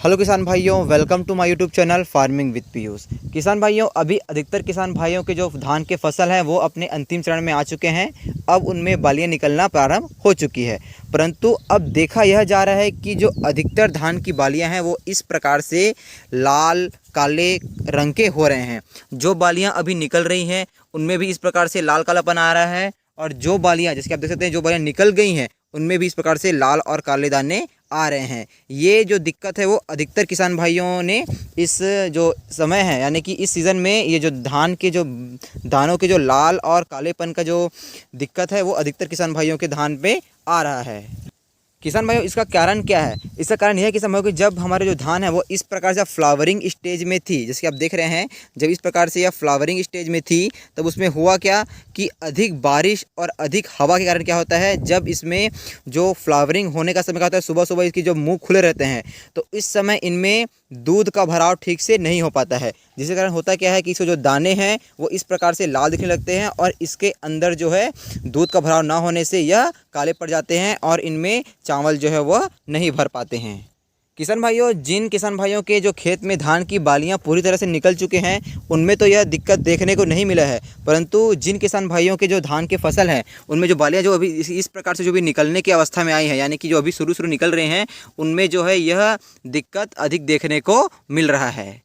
Hello किसान भाइयों, welcome to my YouTube channel farming with Piyush. किसान भाइयों, अभी अधिकतर किसान भाइयों के जो धान के फसल हैं वो अपने अंतिम चरण में आ चुके हैं। अब उनमें बालियां निकलना प्रारंभ हो चुकी है, परंतु अब देखा यह जा रहा है कि जो अधिकतर धान की बालियां हैं वो इस प्रकार से लाल काले रंग के हो रहे हैं। जो बालियां अभी निकल रही हैं उनमें भी इस प्रकार से लाल कालापन आ रहा है, और जो बालियां, जैसे कि आप देख सकते हैं, जो बालियां निकल गई हैं उनमें भी इस प्रकार से लाल और काले दाने आ रहे हैं। ये जो दिक्कत है वो अधिकतर किसान भाइयों ने इस जो समय है, यानी कि इस सीज़न में, ये जो धान के जो दानों के जो लाल और कालेपन का जो दिक्कत है वो अधिकतर किसान भाइयों के धान पे आ रहा है। किसान भाइयों, इसका कारण क्या है? इसका कारण यह है किसान भाइयों कि जब हमारे जो धान है वो इस प्रकार से फ्लावरिंग स्टेज में थी, जैसे कि आप देख रहे हैं, जब इस प्रकार से यह फ्लावरिंग स्टेज में थी तब उसमें हुआ क्या कि अधिक बारिश और अधिक हवा के कारण क्या होता है, जब इसमें जो फ्लावरिंग होने का समय क्या होता है, सुबह सुबह इसकी जो मुंह खुले रहते हैं, तो इस समय इनमें दूध का भराव ठीक से नहीं हो पाता है, जिसके कारण होता क्या है कि इसके जो दाने हैं वो इस प्रकार से लाल दिखने लगते हैं, और इसके अंदर जो है दूध का भराव ना होने से यह काले पड़ जाते हैं और इनमें चावल जो है वह नहीं भर पाते हैं। किसान भाइयों, जिन किसान भाइयों के जो खेत में धान की बालियां पूरी तरह से निकल चुके हैं उनमें तो यह दिक्कत देखने को नहीं मिला है, परंतु जिन किसान भाइयों के जो धान के फसल हैं उनमें जो बालियां जो अभी इस प्रकार से जो भी निकलने की अवस्था में आई है, यानी कि जो अभी शुरू निकल रहे हैं, उनमें जो है यह दिक्कत अधिक देखने को मिल रहा है।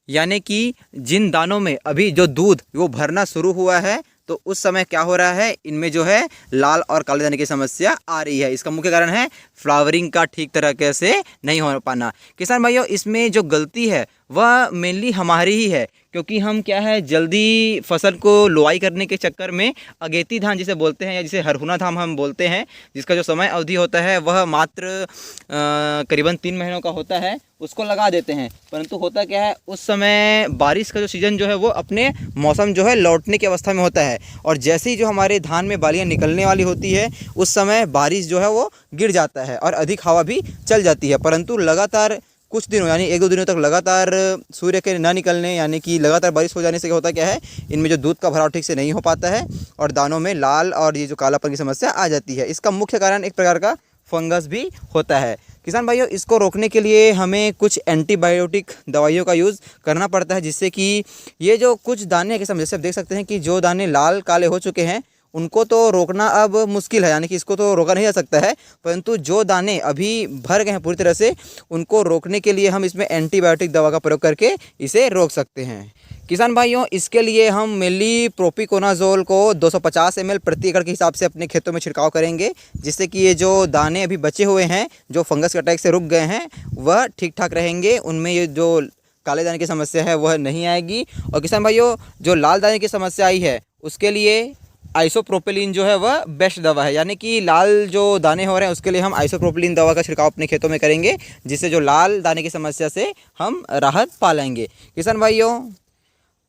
यानी कि जिन दानों में अभी जो दूध वो भरना शुरू हुआ है, तो उस समय क्या हो रहा है, इनमें जो है लाल और काले दाने की समस्या आ रही है। इसका मुख्य कारण है फ्लावरिंग का ठीक तरीके से नहीं हो पाना। किसान भाइयों, इसमें जो गलती है वह मेनली हमारी ही है, क्योंकि हम क्या है, जल्दी फसल को लुआई करने के चक्कर में अगेती धान जिसे बोलते हैं, या जिसे हरहुना धान हम बोलते हैं, जिसका जो समय अवधि होता है वह मात्र करीबन 3 महीनों का होता है, उसको लगा देते हैं। परंतु होता क्या है, उस समय बारिश का जो सीज़न जो है वो अपने मौसम जो है लौटने की अवस्था में होता है, और जैसे ही जो हमारे धान में बालियां निकलने वाली होती है उस समय बारिश जो है वो गिर जाता है और अधिक हवा भी चल जाती है। परंतु लगातार कुछ दिनों, यानी 1-2 दिनों तक लगातार सूर्य के ना निकलने, यानी कि लगातार बारिश हो जाने से क्या होता क्या है, इनमें जो दूध का भराव ठीक से नहीं हो पाता है और दानों में लाल और ये जो कालापन की समस्या आ जाती है। इसका मुख्य कारण एक प्रकार का फंगस भी होता है। किसान भाइयों, इसको रोकने के लिए हमें कुछ एंटीबायोटिक दवाइयों का यूज़ करना पड़ता है, जिससे कि ये जो कुछ दाने के समय, जैसे आप देख सकते हैं कि जो दाने लाल काले हो चुके हैं उनको तो रोकना अब मुश्किल है, यानी कि इसको तो रोका नहीं जा सकता है, परंतु जो दाने अभी भर गए हैं पूरी तरह से, उनको रोकने के लिए हम इसमें एंटीबायोटिक दवा का प्रयोग करके इसे रोक सकते हैं। किसान भाइयों, इसके लिए हम मेनली प्रोपिकोनाजोल को 250 ml प्रति एकड़ के हिसाब से अपने खेतों में छिड़काव करेंगे, जिससे कि ये जो दाने अभी बचे हुए हैं जो फंगस के अटैक से रुक गए हैं वह ठीक ठाक रहेंगे, उनमें ये जो काले दाने की समस्या है वह नहीं आएगी। और किसान भाइयों, जो लाल दाने की समस्या आई है उसके लिए आइसोप्रोपिलीन जो है वह बेस्ट दवा है, यानी कि लाल जो दाने हो रहे हैं उसके लिए हम आइसोप्रोपिलीन दवा का छिड़काव अपने खेतों में करेंगे, जिससे जो लाल दाने की समस्या से हम राहत पा लेंगे। किसान भाइयों,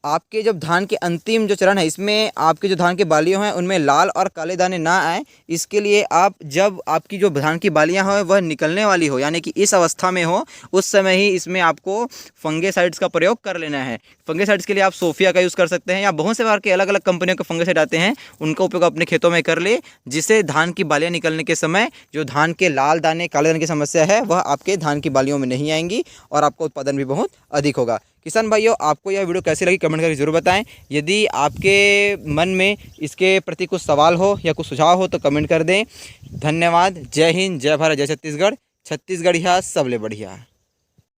आपके जब धान के अंतिम जो चरण है इसमें आपके जो धान के बालियों हैं उनमें लाल और काले दाने ना आए, इसके लिए आप जब आपकी जो धान की बालियां हो वह निकलने वाली हो, यानी कि इस अवस्था में हो, उस समय ही इसमें आपको फंगेसाइड्स का प्रयोग कर लेना है। फंगेसाइड्स के लिए आप सोफिया का यूज़ कर सकते हैं, या बहुत से प्रकार के अलग अलग कंपनियों के फंगेसाइड आते हैं, उनका उपयोग अपने खेतों में कर ले, जिससे धान की बालियाँ निकलने के समय जो धान के लाल दाने काले दाने की समस्या है वह आपके धान की बालियों में नहीं आएंगी और आपका उत्पादन भी बहुत अधिक होगा। किसान भाइयों, आपको यह वीडियो कैसी लगी कमेंट करके ज़रूर बताएं। यदि आपके मन में इसके प्रति कुछ सवाल हो या कुछ सुझाव हो तो कमेंट कर दें। धन्यवाद। जय हिंद, जय भारत, जय छत्तीसगढ़। छत्तीसगढ़ यहाँ सबले बढ़िया।